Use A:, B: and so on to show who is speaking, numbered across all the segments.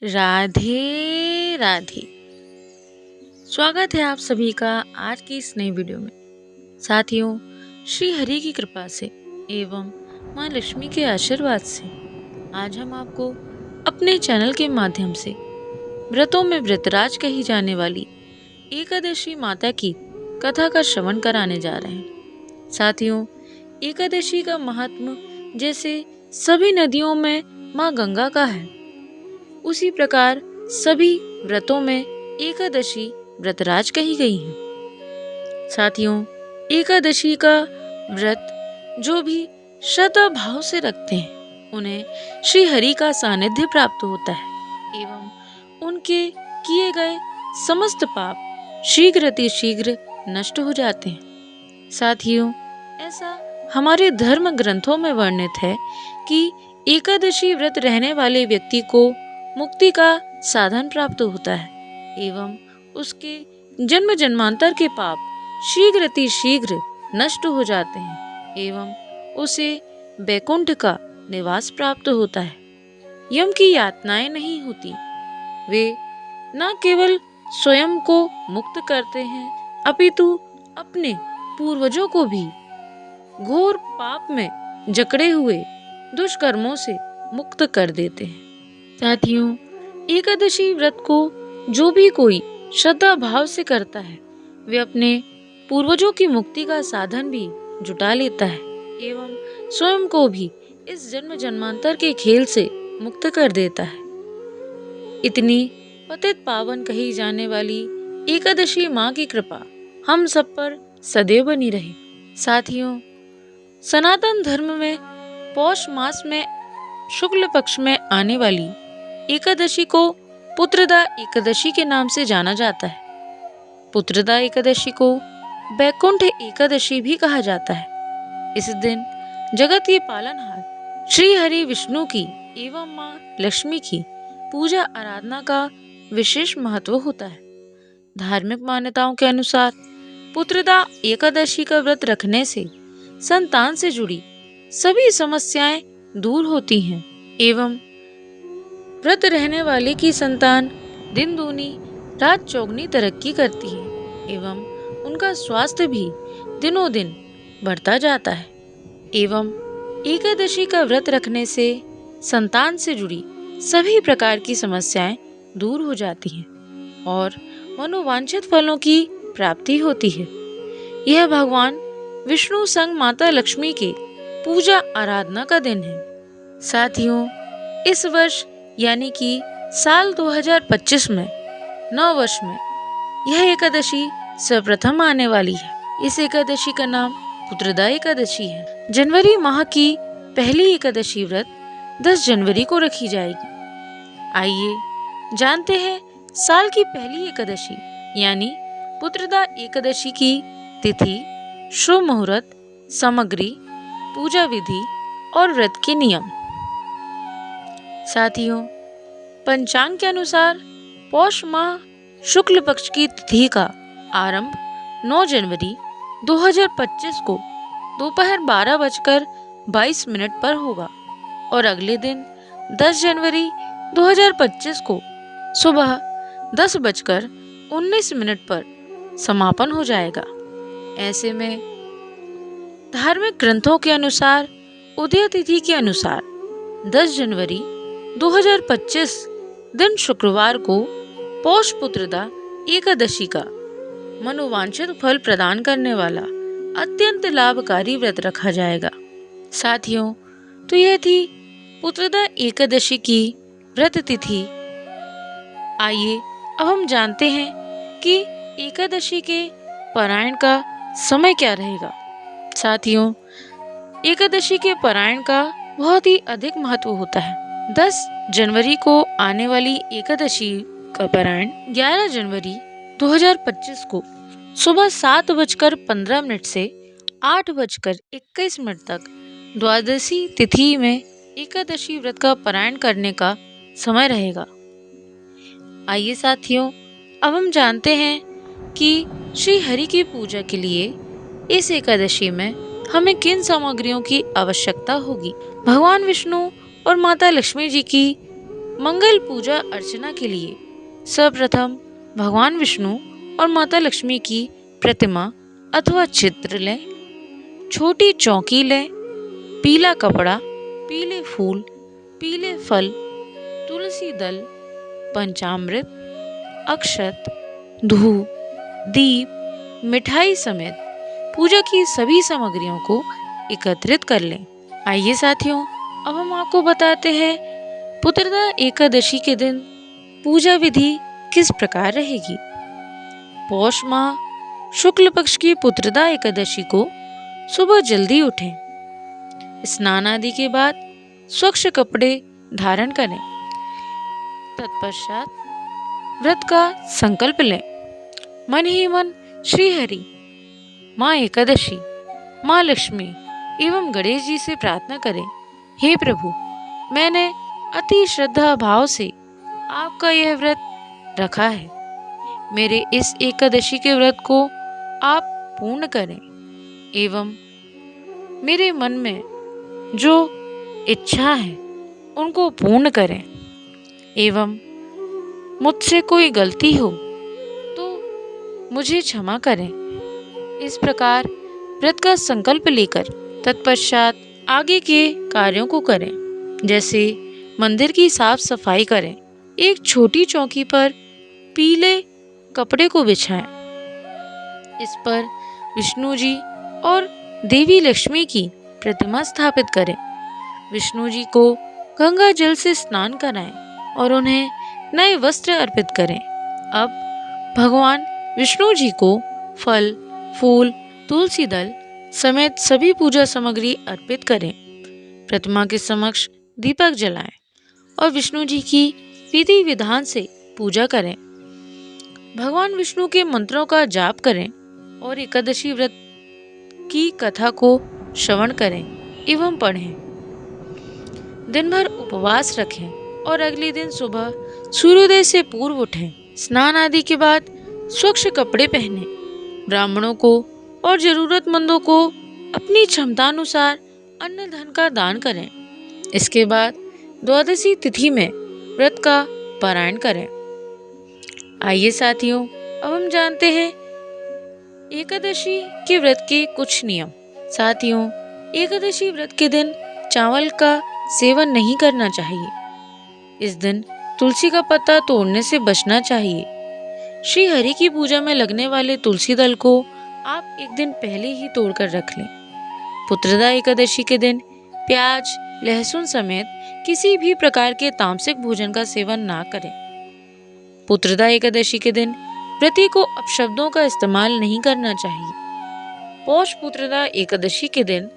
A: राधे राधे। स्वागत है आप सभी का आज की इस नई वीडियो में। साथियों, श्री हरि की कृपा से एवं माँ लक्ष्मी के आशीर्वाद से आज हम आपको अपने चैनल के माध्यम से व्रतों में व्रतराज कही जाने वाली एकादशी माता की कथा का श्रवण कराने जा रहे हैं। साथियों, एकादशी का महात्म जैसे सभी नदियों में माँ गंगा का है, उसी प्रकार सभी व्रतों में एकादशी व्रतराज कही गई है। साथियों, एकादशी का व्रत जो भी श्रद्धा भाव से रखते हैं उन्हें श्री हरि का सानिध्य प्राप्त होता है एवं उनके किए गए समस्त पाप शीघ्र नष्ट हो जाते हैं। साथियों, ऐसा हमारे धर्म ग्रंथों में वर्णित है कि एकादशी व्रत रहने वाले व्यक्ति को मुक्ति का साधन प्राप्त होता है एवं उसके जन्म जन्मांतर के पाप शीघ्र नष्ट हो जाते हैं एवं उसे बैकुंठ का निवास प्राप्त होता है। यम की यातनाएं नहीं होती। वे न केवल स्वयं को मुक्त करते हैं अपितु अपने पूर्वजों को भी घोर पाप में जकड़े हुए दुष्कर्मों से मुक्त कर देते हैं। साथियों, एकादशी व्रत को जो भी कोई श्रद्धा भाव से करता है वे अपने पूर्वजों की मुक्ति का साधन भी जुटा लेता है एवं स्वयं को भी इस जन्म जन्मांतर के खेल से मुक्त कर देता है। इतनी पतित पावन कही जाने वाली एकादशी माँ की कृपा हम सब पर सदैव बनी रहे। साथियों, सनातन धर्म में पौष मास में शुक्ल पक्ष में आने वाली एकादशी को पुत्रदा एकादशी के नाम से जाना जाता है। पुत्रदा एकादशी को बैकुंठ एकादशी भी कहा जाता है। इस दिन जगत के पालनहार श्री हरि विष्णु की एवं माँ लक्ष्मी की पूजा आराधना का विशेष महत्व होता है। धार्मिक मान्यताओं के अनुसार पुत्रदा एकादशी का व्रत रखने से संतान से जुड़ी सभी समस्याएं दूर होती हैं एवं व्रत रहने वाले की संतान दिन दूनी रात चौगनी तरक्की करती है एवं उनका स्वास्थ्य भी दिनों दिन बढ़ता जाता है एवं एकादशी का व्रत रखने से संतान से जुड़ी सभी प्रकार की समस्याएं दूर हो जाती हैं और मनोवांछित फलों की प्राप्ति होती है। यह भगवान विष्णु संग माता लक्ष्मी के पूजा आराधना का दिन है। साथियों, इस वर्ष यानी कि साल 2025 में नव वर्ष में यह एकादशी सर्वप्रथम आने वाली है। इस एकादशी का नाम पुत्रदा एकादशी है। जनवरी माह की पहली एकादशी व्रत 10 जनवरी को रखी जाएगी। आइए जानते हैं साल की पहली एकादशी यानी पुत्रदा एकादशी की तिथि, शुभ मुहूर्त, सामग्री, पूजा विधि और व्रत के नियम। साथियों, पंचांग के अनुसार पौष माह शुक्ल पक्ष की तिथि का आरंभ 9 जनवरी 2025 को दोपहर 12:22 पर होगा और अगले दिन 10 जनवरी 2025 को सुबह 10:19 पर समापन हो जाएगा। ऐसे में धार्मिक ग्रंथों के अनुसार उदय तिथि के अनुसार 10 जनवरी 2025 दिन शुक्रवार को पौष पुत्रदा एकादशी का मनोवांछित फल प्रदान करने वाला अत्यंत लाभकारी व्रत रखा जाएगा। साथियों, तो यह थी पुत्रदा एकादशी की व्रत तिथि। आइए अब हम जानते हैं कि एकादशी के पारायण का समय क्या रहेगा। साथियों, एकादशी के पारायण का बहुत ही अधिक महत्व होता है। 10 जनवरी को आने वाली एकादशी का पारायण 11 जनवरी 2025 को सुबह 7:15 से 8:21 तक द्वादशी तिथि में एकादशी व्रत का पारायण करने का समय रहेगा। आइए साथियों, अब हम जानते हैं कि श्री हरि की पूजा के लिए इस एकादशी में हमें किन सामग्रियों की आवश्यकता होगी। भगवान विष्णु और माता लक्ष्मी जी की मंगल पूजा अर्चना के लिए सर्वप्रथम भगवान विष्णु और माता लक्ष्मी की प्रतिमा अथवा चित्र लें, छोटी चौकी लें, पीला कपड़ा, पीले फूल, पीले फल, तुलसी दल, पंचामृत, अक्षत, धूप, दीप, मिठाई समेत पूजा की सभी सामग्रियों को एकत्रित कर लें। आइए साथियों, अब हम आपको बताते हैं पुत्रदा एकादशी के दिन पूजा विधि किस प्रकार रहेगी। पौष माह शुक्ल पक्ष की पुत्रदा एकादशी को सुबह जल्दी उठें, स्नान आदि के बाद स्वच्छ कपड़े धारण करें। तत्पश्चात व्रत का संकल्प लें। मन ही मन श्री हरि, माँ एकादशी, माँ लक्ष्मी एवं गणेश जी से प्रार्थना करें, हे प्रभु, मैंने अति श्रद्धा भाव से आपका यह व्रत रखा है। मेरे इस एकादशी के व्रत को आप पूर्ण करें एवं मेरे मन में जो इच्छा है उनको पूर्ण करें एवं मुझसे कोई गलती हो तो मुझे क्षमा करें। इस प्रकार व्रत का संकल्प लेकर तत्पश्चात आगे के कार्यों को करें, जैसे मंदिर की साफ सफाई करें, एक छोटी चौकी पर पीले कपड़े को बिछाएं, इस पर विष्णु जी और देवी लक्ष्मी की प्रतिमा स्थापित करें। विष्णु जी को गंगा जल से स्नान कराएं और उन्हें नए वस्त्र अर्पित करें। अब भगवान विष्णु जी को फल, फूल, तुलसी दल समेत सभी पूजा सामग्री अर्पित करें। प्रतिमा के समक्ष दीपक जलाएं और विष्णु जी की विधि विधान से पूजा करें। भगवान विष्णु के मंत्रों का जाप करें और एकादशी व्रत की कथा को श्रवण करें एवं पढ़ें। दिन भर उपवास रखें और अगले दिन सुबह सूर्योदय से पूर्व उठें। स्नान आदि के बाद स्वच्छ कपड़े पहनें। ब्राह्मणों को और जरूरतमंदों को अपनी क्षमतानुसार अन्न धन का दान करें। इसके बाद द्वादशी तिथि में व्रत का पारायण करें। आइए साथियों, अब हम जानते हैं एकादशी के व्रत के कुछ नियम। साथियों, एकादशी व्रत के दिन चावल का सेवन नहीं करना चाहिए। इस दिन तुलसी का पत्ता तोड़ने से बचना चाहिए। श्री हरि की पूजा में लगने वाले तुलसी दल को आप एक दिन पहले ही तोड़कर रख लें। पुत्रदा एकादशी के दिन प्याज, लहसुन समेत किसी भी प्रकार के तामसिक भोजन का सेवन ना करें। पुत्रदा एकादशी के दिन व्रती को अपशब्दों का इस्तेमाल नहीं करना चाहिए। पौष पुत्रदा एकादशी के दिन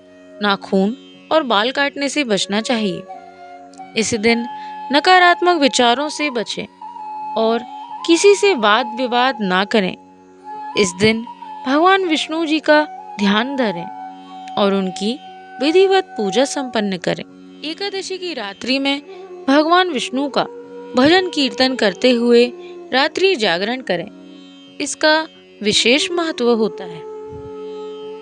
A: नाखून और बाल काटने से बचना चाहिए। इस दिन नकारात्मक विचारों से बचें और किसी से वाद विवाद ना करें। इस दिन भगवान विष्णु जी का ध्यान धरें और उनकी विधिवत पूजा संपन्न करें। एकादशी की रात्रि में भगवान विष्णु का भजन कीर्तन करते हुए रात्रि जागरण करें। इसका विशेष महत्व होता है।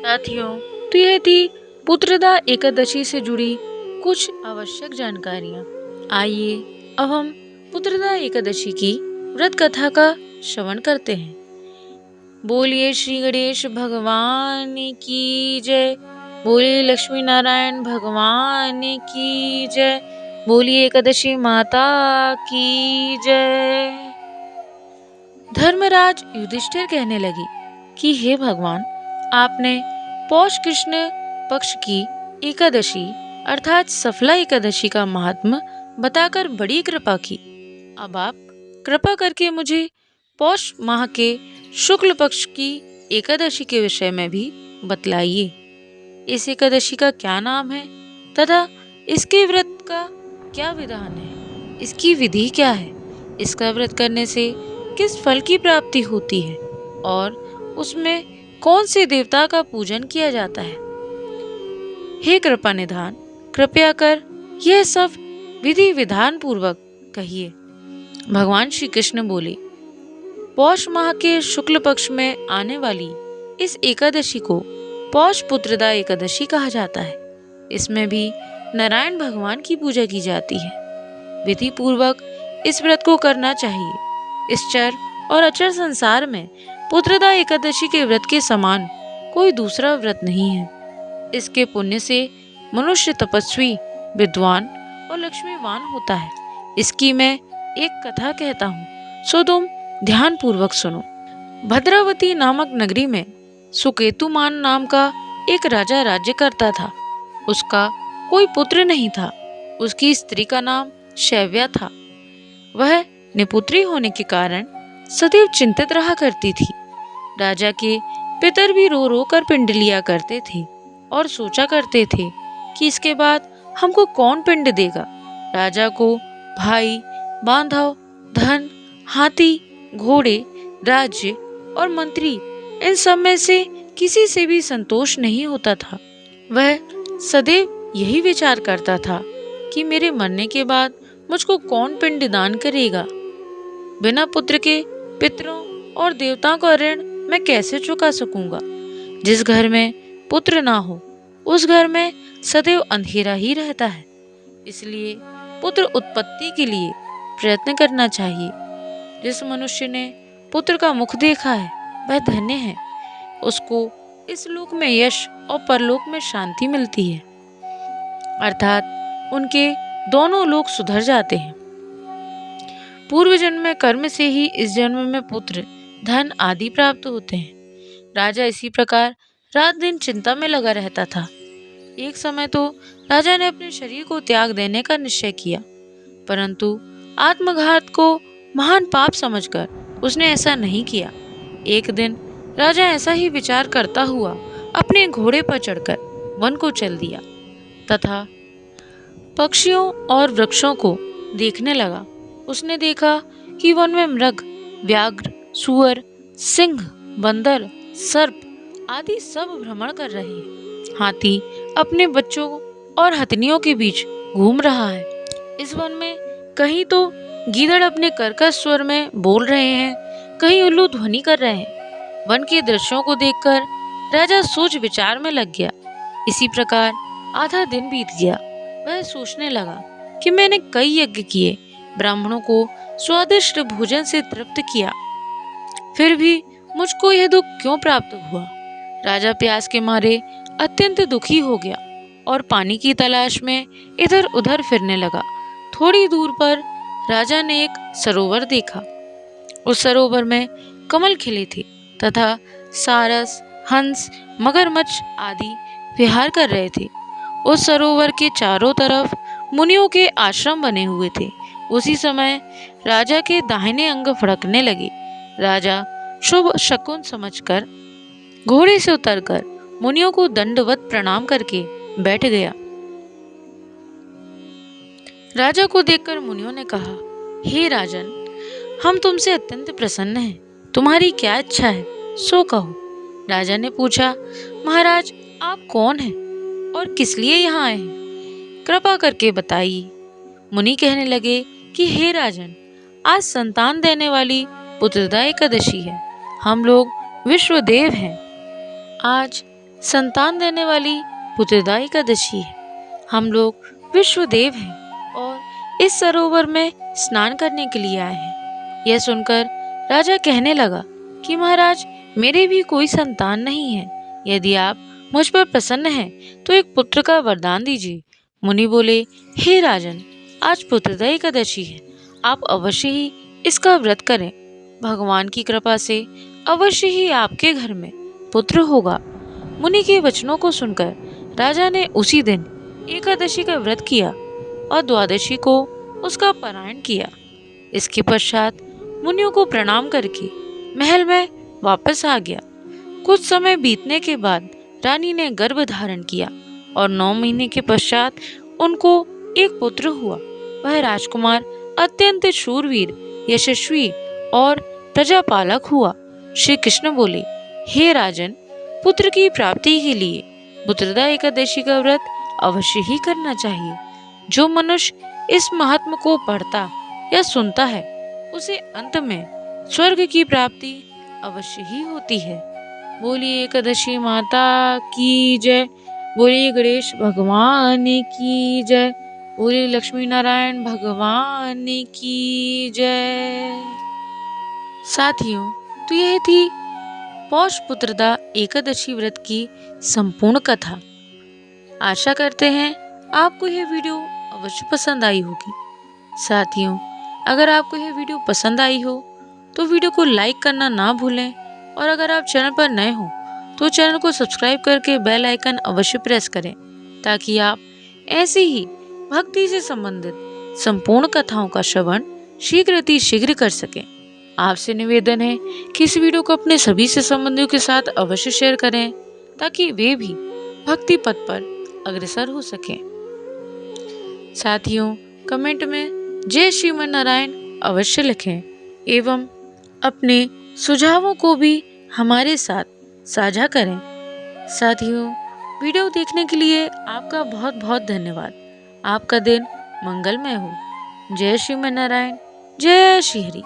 A: साथियों, तो यह थी पुत्रदा एकादशी से जुड़ी कुछ आवश्यक जानकारियाँ। आइए अब हम पुत्रदा एकादशी की व्रत कथा का श्रवण करते हैं। बोलिए श्री गणेश भगवान की जय। बोलिए लक्ष्मी नारायण भगवान की जय। बोलिए एकादशी माता की जय। धर्मराज युधिष्ठिर कहने लगे कि हे भगवान, आपने पौष कृष्ण पक्ष की एकादशी अर्थात सफला एकादशी का महात्म्य बताकर बड़ी कृपा की। अब आप कृपा करके मुझे पौष माह के शुक्ल पक्ष की एकादशी के विषय में भी बतलाइए। इस एकादशी का क्या नाम है तथा इसके व्रत का क्या विधान है, इसकी विधि क्या है, इसका व्रत करने से किस फल की प्राप्ति होती है और उसमें कौन से देवता का पूजन किया जाता है। हे कृपा निधान, कृपया कर यह सब विधि विधान पूर्वक कहिए। भगवान श्री कृष्ण बोले, पौष माह के शुक्ल पक्ष में आने वाली इस एकादशी को पौष पुत्रदा एकादशी कहा जाता है। इसमें भी नारायण भगवान की पूजा की जाती है। विधि पूर्वक इस व्रत को करना चाहिए। इस चर और अचर संसार में पुत्रदा एकादशी के व्रत के समान कोई दूसरा व्रत नहीं है। इसके पुण्य से मनुष्य तपस्वी, विद्वान और लक्ष्मीवान होता है। इसकी मैं एक कथा कहता हूँ, सो तुम ध्यान पूर्वक सुनो। भद्रावती नामक नगरी में सुकेतुमान नाम का एक राजा राज्य करता था। उसका कोई पुत्र नहीं था। उसकी स्त्री का नाम शैव्या था। वह निपुत्री होने के कारण सदैव चिंतित रहा करती थी। राजा के पितर भी रो रो कर पिंड लिया करते थे और सोचा करते थे कि इसके बाद हमको कौन पिंड देगा। राजा को भाई, बांधव, धन, हाथी, घोड़े, राज्य और मंत्री, इन सब में से किसी से भी संतोष नहीं होता था। वह सदैव यही विचार करता था कि मेरे मरने के बाद मुझको कौन पिंड दान करेगा। बिना पुत्र के पितरों और देवताओं का ऋण मैं कैसे चुका सकूंगा। जिस घर में पुत्र ना हो उस घर में सदैव अंधेरा ही रहता है। इसलिए पुत्र उत्पत्ति के लिए प्रयत्न करना चाहिए। जिस मनुष्य ने पुत्र का मुख देखा है वह धन्य है। उसको इस लोक में यश और परलोक में शांति मिलती है, अर्थात उनके दोनों लोक सुधर जाते हैं। पूर्व जन्म में कर्म से ही इस जन्म में पुत्र, धन आदि प्राप्त होते हैं। राजा इसी प्रकार रात दिन चिंता में लगा रहता था। एक समय तो राजा ने अपने शरीर को त्याग देने का निश्चय किया, परंतु आत्मघात को महान पाप समझकर उसने ऐसा नहीं किया। एक दिन राजा ऐसा ही विचार करता हुआ अपने घोड़े पर चढ़कर वन को चल दिया तथा पक्षियों और वृक्षों को देखने लगा। उसने देखा कि वन में मृग, व्याघ्र, सुअर, सिंह, बंदर, सर्प आदि सब भ्रमण कर रहे हैं। हाथी अपने बच्चों और हथनियों के बीच घूम रहा है। इस वन में कहीं तो गीदड़ अपने कर्कश स्वर में बोल रहे हैं, कहीं उल्लू ध्वनि कर रहे हैं। वन के दृश्यों को देखकर राजा सोच विचार में लग गया। इसी प्रकार आधा दिन बीत गया। वह सोचने लगा कि मैंने कई यज्ञ किए, ब्राह्मणों को स्वादिष्ट भोजन से तृप्त किया, फिर भी मुझको यह दुख क्यों प्राप्त हुआ। राजा प्यास के मारे अत्यंत दुखी हो गया और पानी की तलाश में इधर उधर फिरने लगा। थोड़ी दूर पर राजा ने एक सरोवर देखा। उस सरोवर में कमल खिले थे तथा सारस, हंस, मगरमच्छ आदि विहार कर रहे थे। उस सरोवर के चारों तरफ मुनियों के आश्रम बने हुए थे। उसी समय राजा के दाहिने अंग फड़कने लगे। राजा शुभ शकुन समझकर घोड़े से उतरकर मुनियों को दंडवत प्रणाम करके बैठ गया। राजा को देखकर मुनियों ने कहा, हे राजन, हम तुमसे अत्यंत प्रसन्न हैं। तुम्हारी क्या इच्छा है, सो कहो। राजा ने पूछा, महाराज, आप कौन हैं और किस लिए यहाँ आए हैं? कृपा करके बताइए। मुनि कहने लगे कि हे राजन, आज संतान देने वाली पुत्रदा एकादशी है। हम लोग विश्वदेव हैं। आज संतान देने वाली पुत्रदा एकादशी है। हम लोग विश्वदेव हैं और इस सरोवर में स्नान करने के लिए आए हैं। यह सुनकर राजा कहने लगा कि महाराज, मेरे भी कोई संतान नहीं है। यदि आप मुझ पर प्रसन्न हैं तो एक पुत्र का वरदान दीजिए। मुनि बोले, हे राजन, आज पुत्रदा एकादशी है। आप अवश्य ही इसका व्रत करें। भगवान की कृपा से अवश्य ही आपके घर में पुत्र होगा। मुनि के वचनों को सुनकर राजा ने उसी दिन एकादशी का व्रत किया और द्वादशी को उसका पारायण किया। इसके पश्चात मुनियों को प्रणाम करके महल में वापस आ गया। कुछ समय बीतने के बाद रानी ने गर्भ धारण किया और 9 महीने के पश्चात उनको एक पुत्र हुआ। वह राजकुमार अत्यंत शूरवीर, यशस्वी और प्रजापालक हुआ। श्री कृष्ण बोले, हे राजन, पुत्र की प्राप्ति के लिए पुत्रदा एकादशी का व्रत अवश्य ही करना चाहिए। जो मनुष्य इस महात्म को पढ़ता या सुनता है उसे अंत में स्वर्ग की प्राप्ति अवश्य ही होती है। बोलिए एकादशी माता की जय। बोलिए गणेश भगवान की जय। बोले लक्ष्मी नारायण भगवान की जय। साथियों, तो यह थी पौष पुत्रदा एकादशी व्रत की संपूर्ण कथा। आशा करते हैं आपको यह वीडियो अवश्य पसंद आई होगी। साथियों, अगर आपको यह वीडियो पसंद आई हो तो वीडियो को लाइक करना ना भूलें, और अगर आप चैनल पर नए हो तो चैनल को सब्सक्राइब करके बेल आइकन अवश्य प्रेस करें, ताकि आप ऐसी ही भक्ति से संबंधित संपूर्ण कथाओं का श्रवण शीघ्र कर सकें। आपसे निवेदन है कि इस वीडियो को अपने सभी से संबंधियों के साथ अवश्य शेयर करें, ताकि वे भी भक्ति पथ पर अग्रसर हो सकें। साथियों, कमेंट में जय श्रीमन नारायण अवश्य लिखें एवं अपने सुझावों को भी हमारे साथ साझा करें। साथियों, वीडियो देखने के लिए आपका बहुत बहुत धन्यवाद। आपका दिन मंगलमय हो। जय श्रीमन नारायण, जय श्री हरि।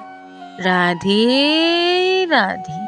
A: राधे राधे।